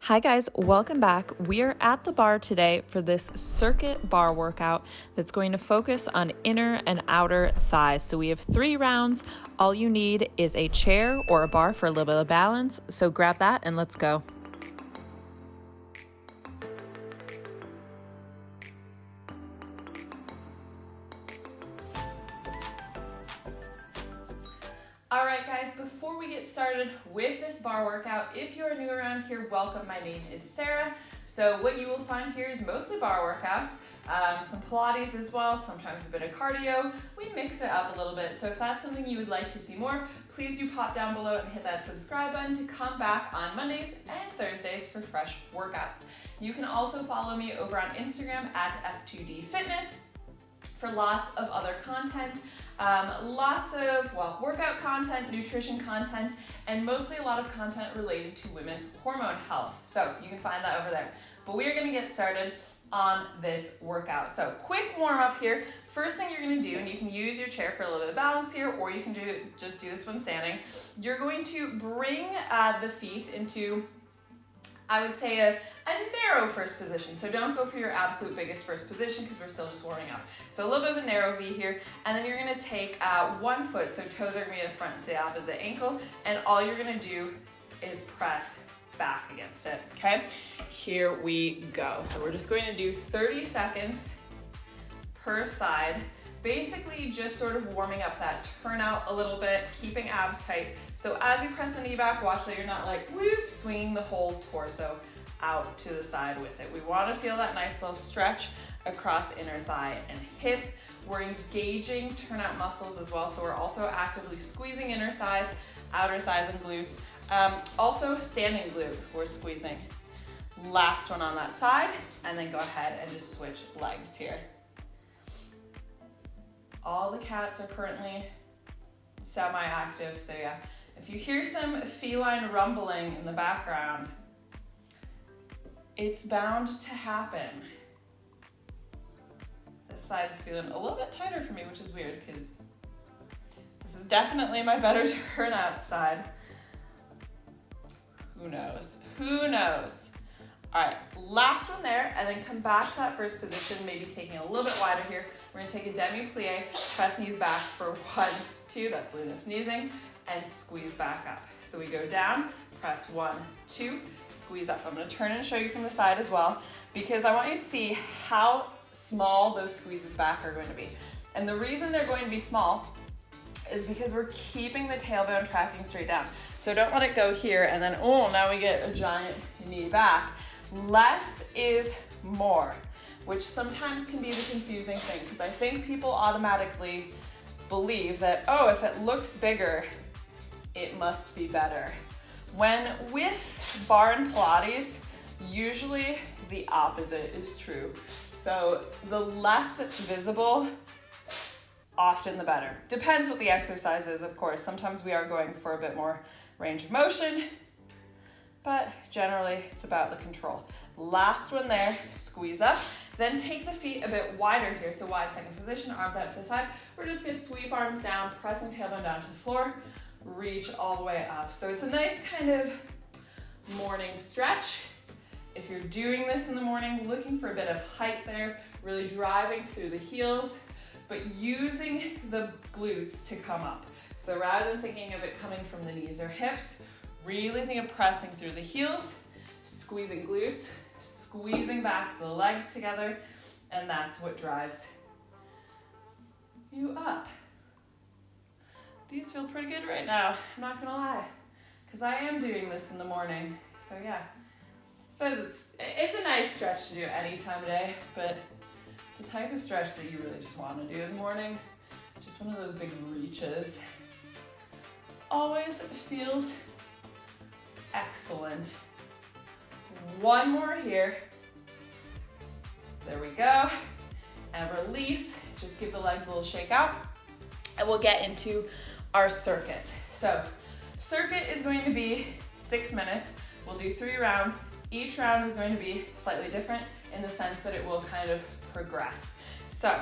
Hi guys, welcome back. We are at the bar today for this circuit bar workout that's going to focus on inner and outer thighs. So we have 3 rounds. All you need is a chair or a bar for a little bit of balance. So grab that and let's go. All right guys, before we get started with this bar workout, if you are new around here, welcome. My name is Sarah. So what you will find here is mostly bar workouts, some Pilates as well, sometimes a bit of cardio. We mix it up a little bit. So if that's something you would like to see more of, please do pop down below and hit that subscribe button to come back on Mondays and Thursdays for fresh workouts. You can also follow me over on Instagram at F2D Fitness for lots of other content. Lots of, workout content, nutrition content, and mostly a lot of content related to women's hormone health. So you can find that over there. But we are going to get started on this workout. So quick warm up here. First thing you're going to do, and you can use your chair for a little bit of balance here, or you can just do this one standing. You're going to bring the feet into, I would say, a narrow first position. So don't go for your absolute biggest first position because we're still just warming up. So a little bit of a narrow V here, and then you're gonna take one foot, so toes are gonna be in front to the opposite ankle, and all you're gonna do is press back against it, okay? Here we go. So we're just going to do 30 seconds per side. Basically just sort of warming up that turnout a little bit, keeping abs tight. So as you press the knee back, watch that you're not like, whoop, swinging the whole torso out to the side with it. We want to feel that nice little stretch across inner thigh and hip. We're engaging turnout muscles as well. So we're also actively squeezing inner thighs, outer thighs and glutes. Also standing glute, we're squeezing. Last one on that side, and then go ahead and just switch legs here. All the cats are currently semi-active, so yeah. If you hear some feline rumbling in the background, it's bound to happen. This side's feeling a little bit tighter for me, which is weird because this is definitely my better turnout side. Who knows? Who knows? All right, last one there, and then come back to that first position, maybe taking a little bit wider here. We're gonna take a demi-plie, press knees back for 1, 2, that's Luna sneezing, and squeeze back up. So we go down, press 1, 2, squeeze up. I'm gonna turn and show you from the side as well, because I want you to see how small those squeezes back are going to be. And the reason they're going to be small is because we're keeping the tailbone tracking straight down. So don't let it go here, and then, oh, now we get a giant knee back. Less is more, which sometimes can be the confusing thing, because I think people automatically believe that, oh, if it looks bigger, it must be better. When with bar and Pilates, usually the opposite is true. So the less that's visible, often the better. Depends what the exercise is, of course. Sometimes we are going for a bit more range of motion, but generally it's about the control. Last one there, squeeze up. Then take the feet a bit wider here, so wide second position, arms out to the side. We're just gonna sweep arms down, pressing tailbone down to the floor, reach all the way up. So it's a nice kind of morning stretch. If you're doing this in the morning, looking for a bit of height there, really driving through the heels, but using the glutes to come up. So rather than thinking of it coming from the knees or hips, really think of pressing through the heels, squeezing glutes, squeezing back so the legs together, and that's what drives you up. These feel pretty good right now, I'm not gonna lie, because I am doing this in the morning. So yeah, I suppose it's a nice stretch to do any time of day, but it's the type of stretch that you really just want to do in the morning. Just one of those big reaches. Always feels excellent. One more here. There we go. And release. Just give the legs a little shake out. And we'll get into our circuit. So, circuit is going to be 6 minutes. We'll do 3 rounds. Each round is going to be slightly different in the sense that it will kind of progress. So,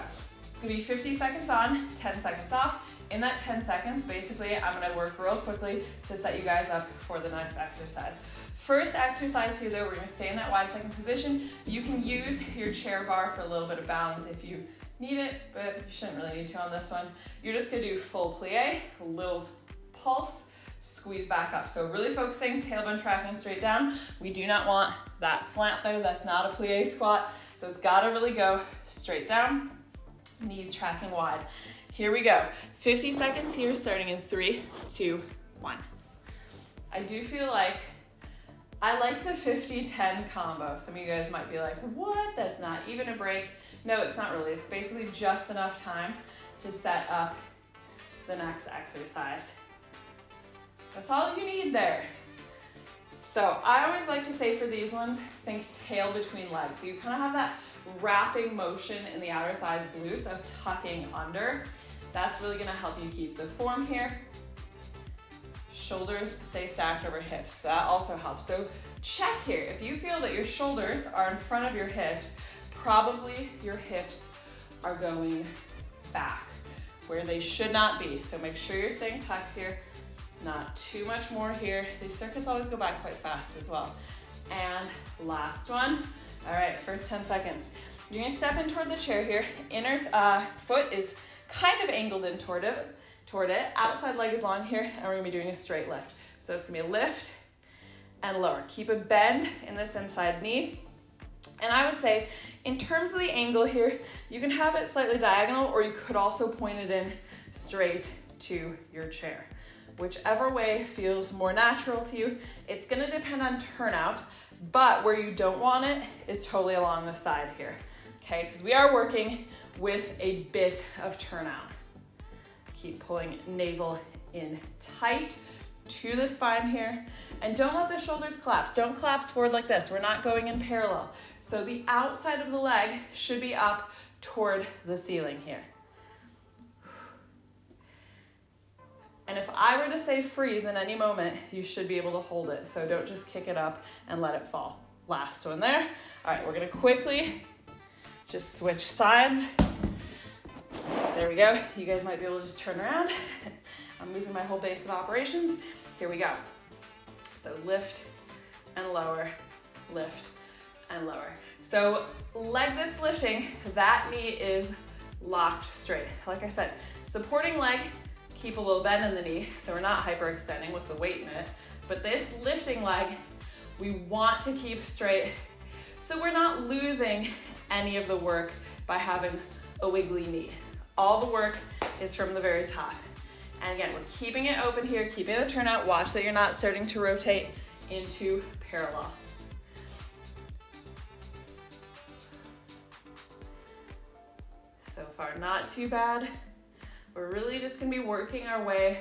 it's going to be 50 seconds on, 10 seconds off. in that 10 seconds, basically, I'm gonna work real quickly to set you guys up for the next exercise. First exercise here though, we're gonna stay in that wide second position. You can use your chair bar for a little bit of balance if you need it, but you shouldn't really need to on this one. You're just gonna do full plie, a little pulse, squeeze back up. So really focusing, tailbone tracking straight down. We do not want that slant though, that's not a plie squat. So it's gotta really go straight down, knees tracking wide. Here we go, 50 seconds here, starting in 3, 2, 1. I do feel like I like the 50-10 combo. Some of you guys might be like, what? That's not even a break. No, it's not really. It's basically just enough time to set up the next exercise. That's all you need there. So I always like to say for these ones, think tail between legs. So you kind of have that wrapping motion in the outer thighs, glutes of tucking under. That's really gonna help you keep the form here. Shoulders stay stacked over hips. So that also helps. So check here. If you feel that your shoulders are in front of your hips, probably your hips are going back where they should not be. So make sure you're staying tucked here. Not too much more here. These circuits always go by quite fast as well. And last one. All right, first 10 seconds. You're gonna step in toward the chair here. Inner foot is kind of angled in toward it. Outside leg is long here, and we're gonna be doing a straight lift. So it's gonna be a lift and lower. Keep a bend in this inside knee. And I would say, in terms of the angle here, you can have it slightly diagonal, or you could also point it in straight to your chair. Whichever way feels more natural to you. It's gonna depend on turnout, but where you don't want it is totally along the side here, okay? Because we are working with a bit of turnout. Keep pulling navel in tight to the spine here. And don't let the shoulders collapse. Don't collapse forward like this. We're not going in parallel. So the outside of the leg should be up toward the ceiling here. And if I were to say freeze in any moment, you should be able to hold it. So don't just kick it up and let it fall. Last one there. All right, we're gonna quickly just switch sides. There we go. You guys might be able to just turn around. I'm moving my whole base of operations. Here we go. So lift and lower, lift and lower. So leg that's lifting, that knee is locked straight. Like I said, supporting leg, keep a little bend in the knee so we're not hyperextending with the weight in it. But this lifting leg, we want to keep straight so we're not losing any of the work by having a wiggly knee. All the work is from the very top. And again, we're keeping it open here, keeping the turnout. Watch that you're not starting to rotate into parallel. So far, not too bad. We're really just gonna be working our way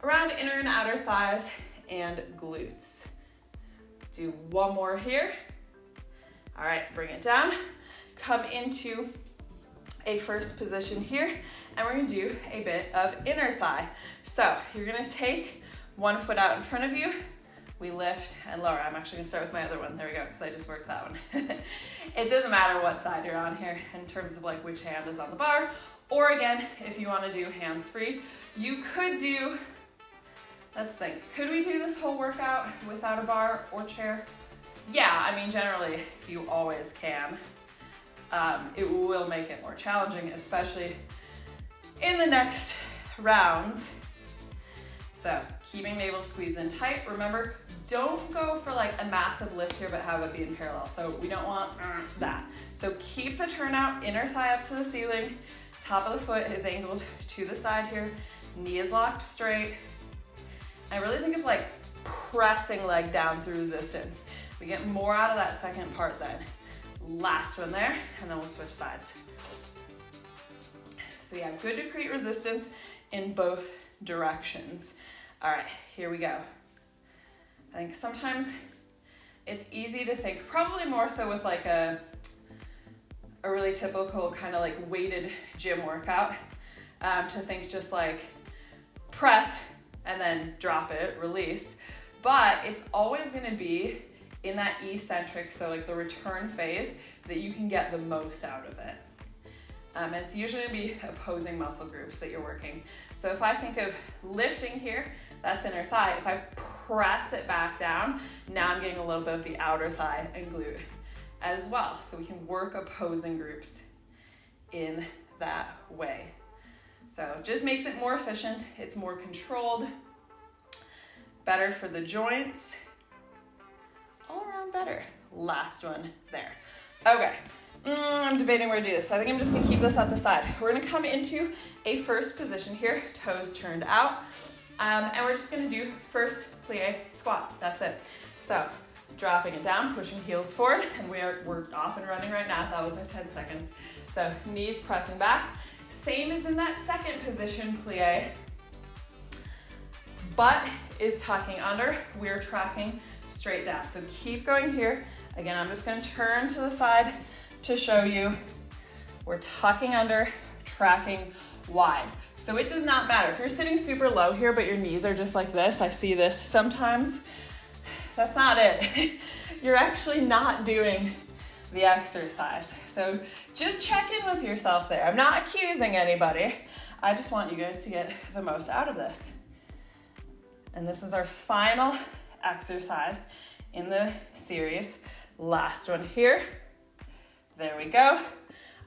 around inner and outer thighs and glutes. Do one more here. All right, bring it down. Come into a first position here, and we're gonna do a bit of inner thigh. So you're gonna take one foot out in front of you, we lift and lower. I'm actually gonna start with my other one. There we go, because I just worked that one. It doesn't matter what side you're on here in terms of like which hand is on the bar, or again, if you wanna do hands free, you could do, let's think, could we do this whole workout without a bar or chair? Yeah, I mean, generally you always can. It will make it more challenging, especially in the next rounds. So keeping navel squeezed in tight. Remember, don't go for like a massive lift here, but have it be in parallel. So we don't want that. So keep the turnout, inner thigh up to the ceiling. Top of the foot is angled to the side here. Knee is locked straight. I really think of like pressing leg down through resistance. We get more out of that second part then. Last one there, and then we'll switch sides. So yeah, good to create resistance in both directions. All right, here we go. I think sometimes it's easy to think, probably more so with like a really typical kind of like weighted gym workout, to think just like press and then drop it, release. But it's always gonna be in that eccentric, so like the return phase, that you can get the most out of it. It's usually going to be opposing muscle groups that you're working. So if I think of lifting here, that's inner thigh. If I press it back down, now I'm getting a little bit of the outer thigh and glute as well. So we can work opposing groups in that way. So it just makes it more efficient. It's more controlled, better for the joints, all around better. Last one there. Okay. I'm debating where to do this. I think I'm just gonna keep this at the side. We're gonna come into a first position here, toes turned out. And we're just gonna do first plie squat, that's it. So dropping it down, pushing heels forward, and we're off and running right now. That was in 10 seconds. So knees pressing back. Same as in that second position, plie. Butt is tucking under, we're tracking straight down. So keep going here. Again, I'm just gonna turn to the side to show you. We're tucking under, tracking wide. So it does not matter. If you're sitting super low here, but your knees are just like this, I see this sometimes, that's not it. You're actually not doing the exercise. So just check in with yourself there. I'm not accusing anybody. I just want you guys to get the most out of this. And this is our final exercise in the series. Last one here. There we go.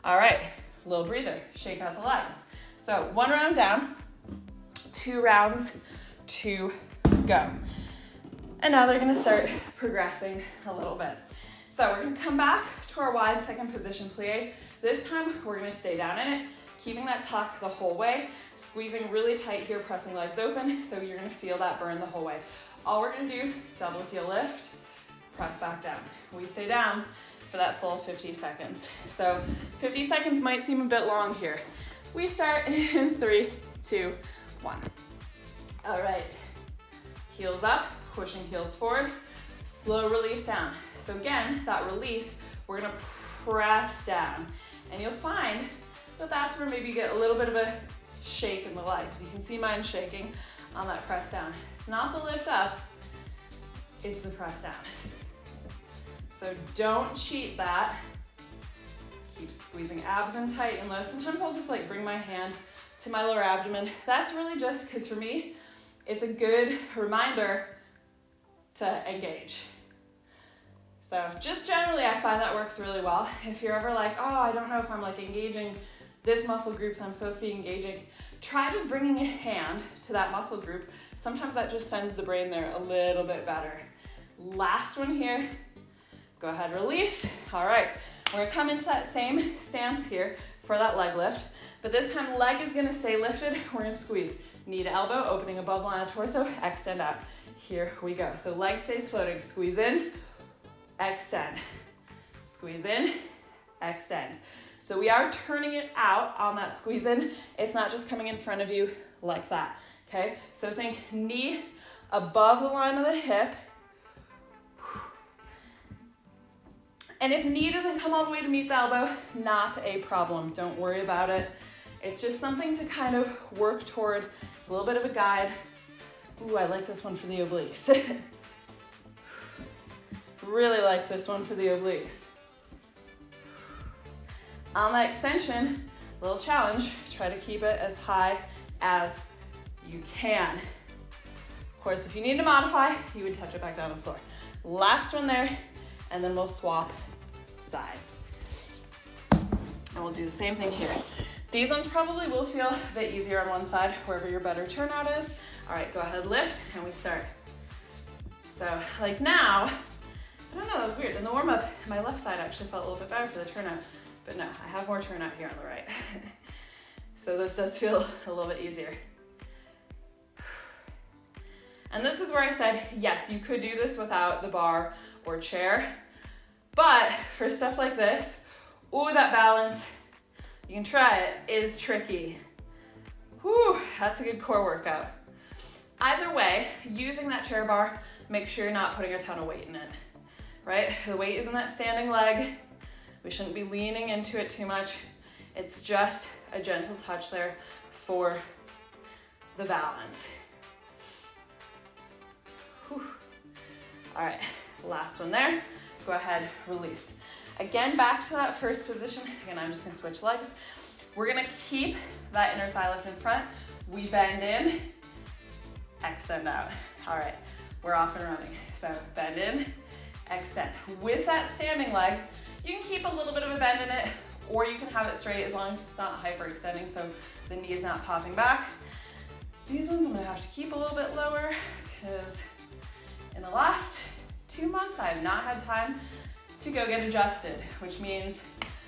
All right, little breather, shake out the legs. So 1 round down, 2 rounds to go. And now they're gonna start progressing a little bit. So we're gonna come back to our wide second position plie. This time we're gonna stay down in it, keeping that tuck the whole way, squeezing really tight here, pressing legs open, so you're gonna feel that burn the whole way. All we're gonna do, double heel lift, press back down. We stay down for that full 50 seconds. So 50 seconds might seem a bit long here. We start in 3, 2, 1. All right, heels up, pushing heels forward, slow release down. So again, that release, we're gonna press down. And you'll find that that's where maybe you get a little bit of a shake in the legs. You can see mine shaking on that press down. It's not the lift up, it's the press down. So don't cheat that. Keep squeezing abs in tight and low. Sometimes I'll just like bring my hand to my lower abdomen. That's really just because for me, it's a good reminder to engage. So just generally, I find that works really well. If you're ever like, oh, I don't know if I'm like engaging this muscle group that I'm supposed to be engaging, try just bringing a hand to that muscle group. Sometimes that just sends the brain there a little bit better. Last one here. Go ahead, release. All right, we're gonna come into that same stance here for that leg lift, but this time leg is gonna stay lifted. We're gonna squeeze. Knee to elbow, opening above line of torso, extend out. Here we go. So leg stays floating. Squeeze in, extend. Squeeze in, extend. So we are turning it out on that squeeze in. It's not just coming in front of you like that, okay? So think knee above the line of the hip. And if knee doesn't come all the way to meet the elbow, not a problem. Don't worry about it. It's just something to kind of work toward. It's a little bit of a guide. Ooh, I like this one for the obliques. Really like this one for the obliques. On that extension, little challenge, try to keep it as high as you can. Of course, if you need to modify, you would touch it back down to the floor. Last one there, and then we'll swap sides. And we'll do the same thing here. These ones probably will feel a bit easier on one side, wherever your better turnout is. All right, go ahead, lift, and we start. So like now, I don't know, that was weird. In the warm-up, my left side actually felt a little bit better for the turnout, but no, I have more turnout here on the right. So this does feel a little bit easier. And this is where I said, yes, you could do this without the bar or chair, but for stuff like this, ooh, that balance, you can try it, is tricky. Whew, that's a good core workout. Either way, using that chair bar, make sure you're not putting a ton of weight in it, right? The weight is in that standing leg. We shouldn't be leaning into it too much. It's just a gentle touch there for the balance. Whew. All right, last one there. Go ahead, release. Again, back to that first position. Again, I'm just gonna switch legs. We're gonna keep that inner thigh lift in front. We bend in, extend out. All right, we're off and running. So bend in, extend. With that standing leg, you can keep a little bit of a bend in it, or you can have it straight as long as it's not hyperextending, so the knee is not popping back. These ones I'm gonna have to keep a little bit lower because in the last 2 months, I have not had time to go get adjusted, which means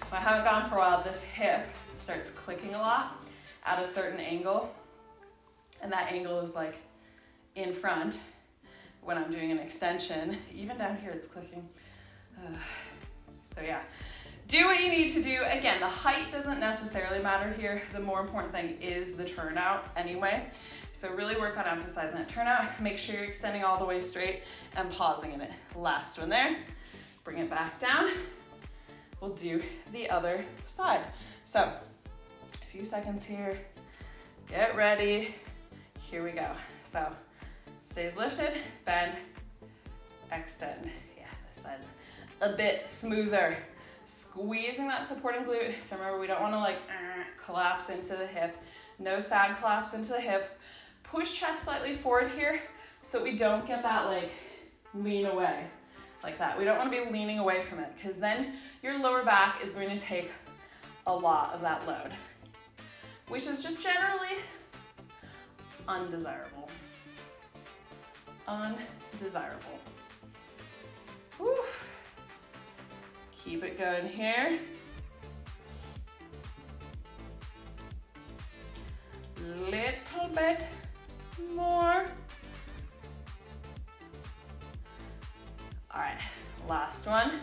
when I haven't gone for a while, this hip starts clicking a lot at a certain angle, and that angle is like in front when I'm doing an extension. Even down here, it's clicking. So yeah, do what you need to do. Again, the height doesn't necessarily matter here. The more important thing is the turnout anyway. So really work on emphasizing that turnout. Make sure you're extending all the way straight and pausing in it. Last one there. Bring it back down. We'll do the other side. So a few seconds here. Get ready. Here we go. So stays lifted, bend, extend. Yeah, this side's a bit smoother. Squeezing that supporting glute. So remember, we don't want to like collapse into the hip. No side collapse into the hip. Push chest slightly forward here so we don't get that like lean away like that. We don't want to be leaning away from it because then your lower back is going to take a lot of that load, which is just generally undesirable. Undesirable. Whew. Keep it going here. Little bit more. All right, last one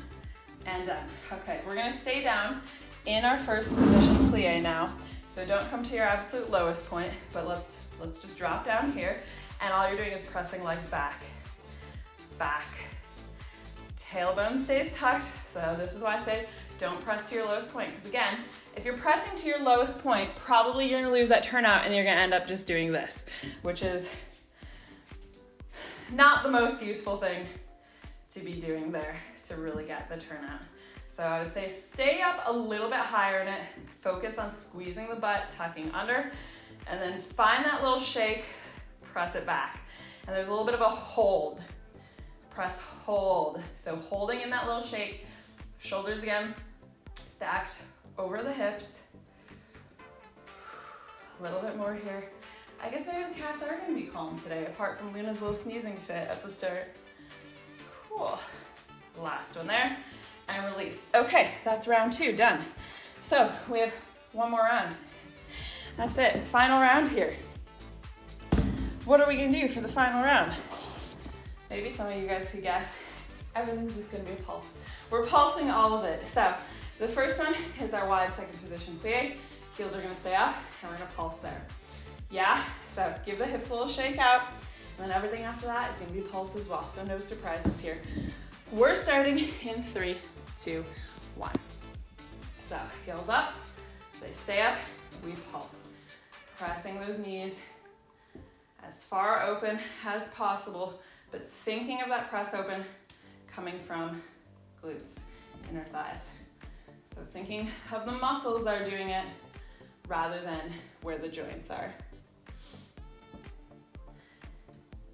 and done. Okay, we're gonna stay down in our first position plie now. So don't come to your absolute lowest point, but let's just drop down here, and all you're doing is pressing legs back, back. Tailbone stays tucked, so this is why I say don't press to your lowest point, because again, if you're pressing to your lowest point, probably you're gonna lose that turnout and you're gonna end up just doing this, which is not the most useful thing to be doing there to really get the turnout. So I would say stay up a little bit higher in it, focus on squeezing the butt, tucking under, and then find that little shake, press it back. And there's a little bit of a hold. Press, hold. So holding in that little shake, shoulders again, stacked over the hips. A little bit more here. I guess maybe the cats are gonna be calm today, apart from Luna's little sneezing fit at the start. Cool. Last one there, and release. Okay, that's round 2, done. So we have one more round. That's it, final round here. What are we gonna do for the final round? Maybe some of you guys could guess. Everything's just gonna be a pulse. We're pulsing all of it. So the first one is our wide second position plie. Heels are gonna stay up, and we're gonna pulse there. Yeah, so give the hips a little shake out, and then everything after that is gonna be pulse as well, so no surprises here. We're starting in 3, 2, 1. So heels up, they stay up, we pulse. Pressing those knees as far open as possible, but thinking of that press open coming from glutes, inner thighs. So thinking of the muscles that are doing it rather than where the joints are.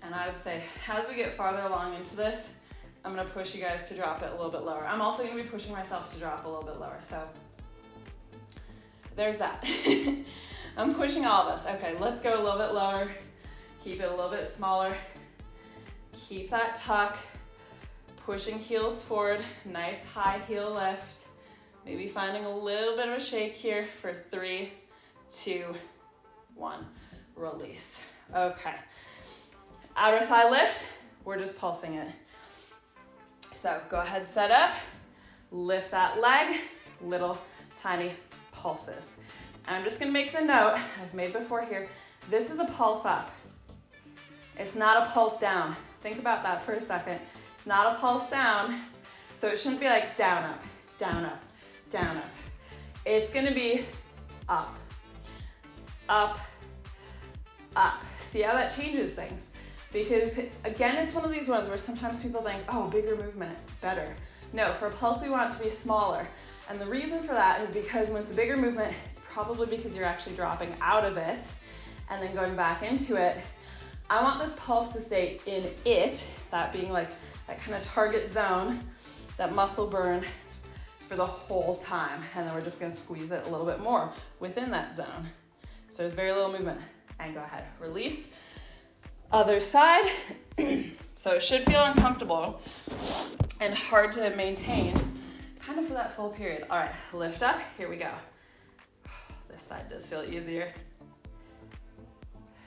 And I would say, as we get farther along into this, I'm gonna push you guys to drop it a little bit lower. I'm also gonna be pushing myself to drop a little bit lower, so there's that. I'm pushing all of us. Okay, let's go a little bit lower. Keep it a little bit smaller. Keep that tuck. Pushing heels forward, nice high heel lift. Maybe finding a little bit of a shake here for 3, 2, 1, release. Okay. Outer thigh lift, we're just pulsing it. So go ahead, set up, lift that leg, little tiny pulses. And I'm just gonna make the note I've made before here. This is a pulse up. It's not a pulse down. Think about that for a second. It's not a pulse down, so it shouldn't be like down, up, down, up, down, up. It's gonna be up, up, up. See how that changes things? Because again, it's one of these ones where sometimes people think, oh, bigger movement, better. No, for a pulse, we want it to be smaller. And the reason for that is because when it's a bigger movement, it's probably because you're actually dropping out of it and then going back into it. I want this pulse to stay in it, that being like that kind of target zone, that muscle burn for the whole time. And then we're just gonna squeeze it a little bit more within that zone. So there's very little movement. And go ahead, release. Other side. So it should feel uncomfortable and hard to maintain kind of for that full period. All right, lift up, here we go. This side does feel easier.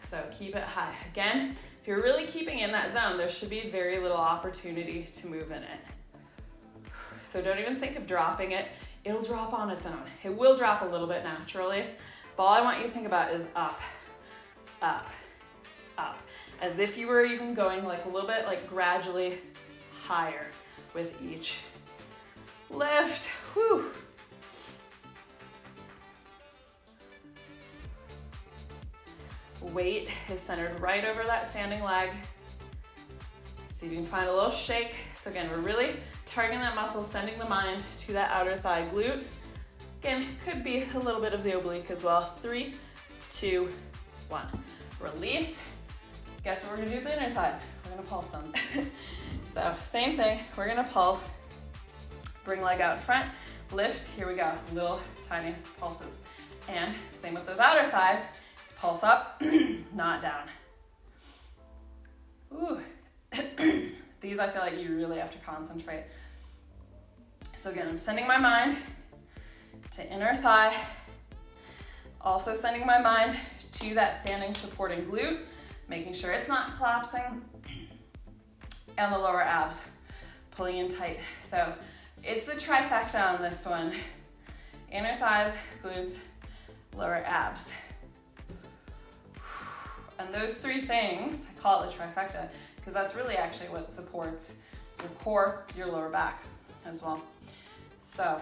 So keep it high. Again, if you're really keeping in that zone, there should be very little opportunity to move in it. So don't even think of dropping it. It'll drop on its own. It will drop a little bit naturally, but all I want you to think about is up, up, up. As if you were even going like a little bit like gradually higher with each lift. Whew. Weight is centered right over that standing leg. See if you can find a little shake. So again, we're really targeting that muscle, sending the mind to that outer thigh glute. Again, could be a little bit of the oblique as well. 3, 2, 1. Release. Guess what we're gonna do with the inner thighs? We're gonna pulse them. So same thing, we're gonna pulse. Bring leg out front, lift, here we go. Little tiny pulses. And same with those outer thighs. Pulse up, not down. Ooh. These I feel like you really have to concentrate. So again, I'm sending my mind to inner thigh. Also sending my mind to that standing supporting glute, making sure it's not collapsing. And the lower abs, pulling in tight. So it's the trifecta on this one. Inner thighs, glutes, lower abs. And those three things, I call it the trifecta, because that's really actually what supports your core, your lower back as well. So,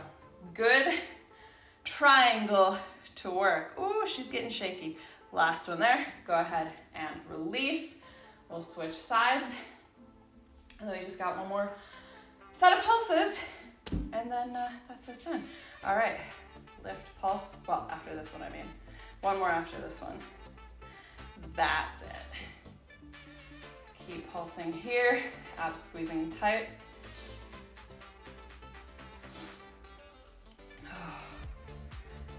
good triangle to work. Ooh, she's getting shaky. Last one there. Go ahead and release. We'll switch sides. And then we just got one more set of pulses, and then that's us done. All right, lift, pulse. Well, after this one, I mean. One more after this one. That's it. Keep pulsing here, abs squeezing tight.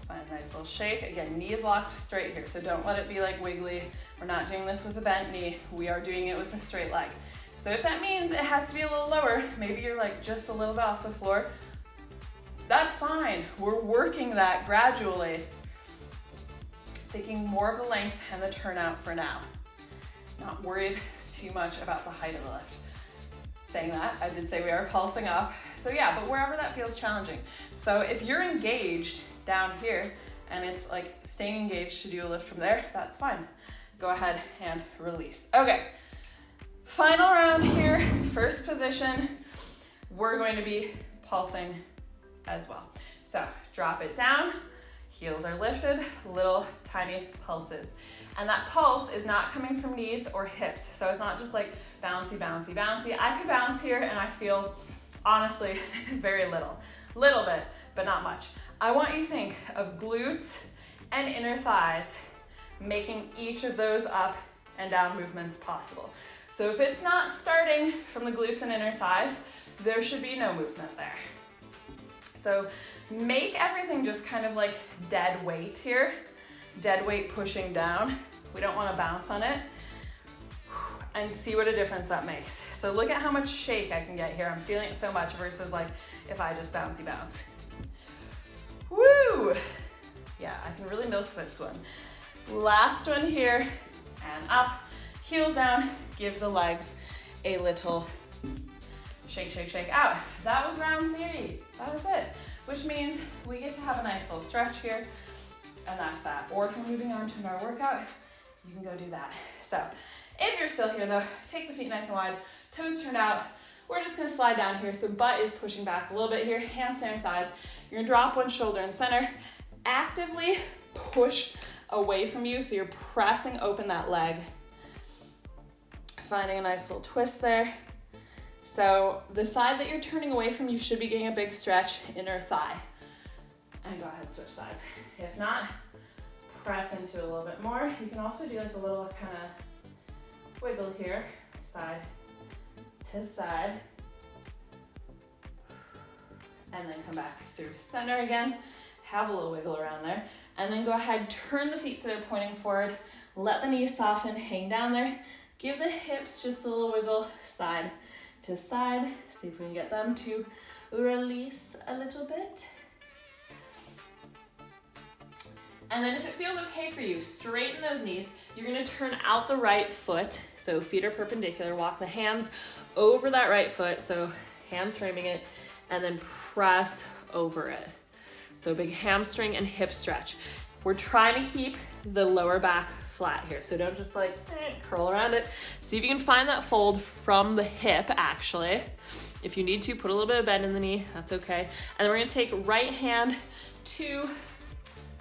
Find a nice little shake. Again, knees locked straight here, so don't let it be like wiggly. We're not doing this with a bent knee. We are doing it with a straight leg. So if that means it has to be a little lower, maybe you're like just a little bit off the floor, that's fine. We're working that gradually. Taking more of the length and the turnout for now. Not worried too much about the height of the lift. Saying that, I did say we are pulsing up. So yeah, but wherever that feels challenging. So if you're engaged down here and it's like staying engaged to do a lift from there, that's fine. Go ahead and release. Okay, final round here, first position. We're going to be pulsing as well. So drop it down. Heels are lifted, little tiny pulses. And that pulse is not coming from knees or hips. So it's not just like bouncy, bouncy, bouncy. I could bounce here and I feel, honestly, very little. Little bit, but not much. I want you to think of glutes and inner thighs, making each of those up and down movements possible. So if it's not starting from the glutes and inner thighs, there should be no movement there. So make everything just kind of like dead weight here. Dead weight pushing down. We don't want to bounce on it. And see what a difference that makes. So look at how much shake I can get here. I'm feeling it so much versus like if I just bouncy bounce. Woo! Yeah, I can really milk this one. Last one here, and up, heels down, give the legs a little shake, shake, shake out. That was round 3, that was it. Which means we get to have a nice little stretch here, and that's that. Or if we're moving on to another workout, you can go do that. So if you're still here though, take the feet nice and wide, toes turned out. We're just gonna slide down here, so butt is pushing back a little bit here, hands, center, thighs. You're gonna drop one shoulder in center, actively push away from you, so you're pressing open that leg. Finding a nice little twist there. So the side that you're turning away from, you should be getting a big stretch, inner thigh. And go ahead, switch sides. If not, press into it a little bit more. You can also do like a little kind of wiggle here, side to side. And then come back through center again. Have a little wiggle around there. And then go ahead, turn the feet so they're pointing forward. Let the knees soften, hang down there. Give the hips just a little wiggle, side to side. See if we can get them to release a little bit. And then if it feels okay for you, straighten those knees. You're gonna turn out the right foot. So feet are perpendicular. Walk the hands over that right foot. So hands framing it, and then press over it. So big hamstring and hip stretch. We're trying to keep the lower back flat here. So don't just like curl around it. See if you can find that fold from the hip actually. If you need to, put a little bit of bend in the knee, that's okay. And then we're gonna take right hand to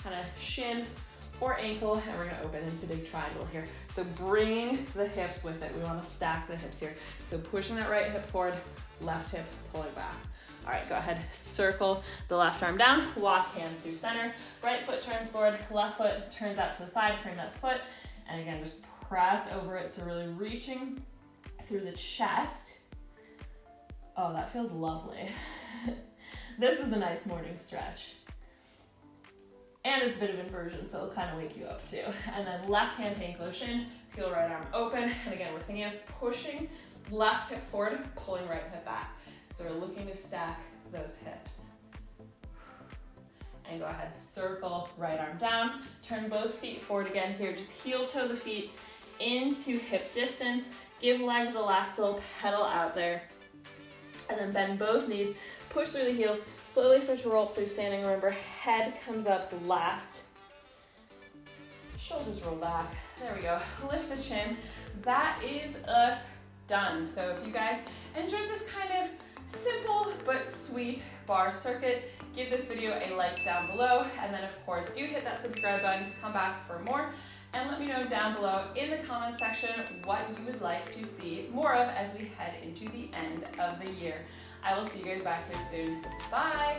kind of shin or ankle, and we're gonna open into big triangle here. So bring the hips with it. We wanna stack the hips here. So pushing that right hip forward, left hip pulling back. All right, go ahead, circle the left arm down, walk hands through center, right foot turns forward, left foot turns out to the side, frame that foot, and again, just press over it, so really reaching through the chest. Oh, that feels lovely. This is a nice morning stretch. And it's a bit of inversion, so it'll kind of wake you up too. And then left hand to ankle shin, peel right arm open, and again, we're thinking of pushing left hip forward, pulling right hip back. So we're looking to stack those hips. And go ahead, circle right arm down, turn both feet forward again here, just heel toe the feet into hip distance, give legs a last little pedal out there, and then bend both knees, push through the heels, slowly start to roll up through standing. Remember, head comes up last, shoulders roll back, there we go, lift the chin. That is us done. So if you guys enjoyed this kind of simple but sweet bar circuit, give this video a like down below, and then of course do hit that subscribe button to come back for more, and let me know down below in the comment section what you would like to see more of as we head into the end of the year. I will see you guys back here soon. Bye!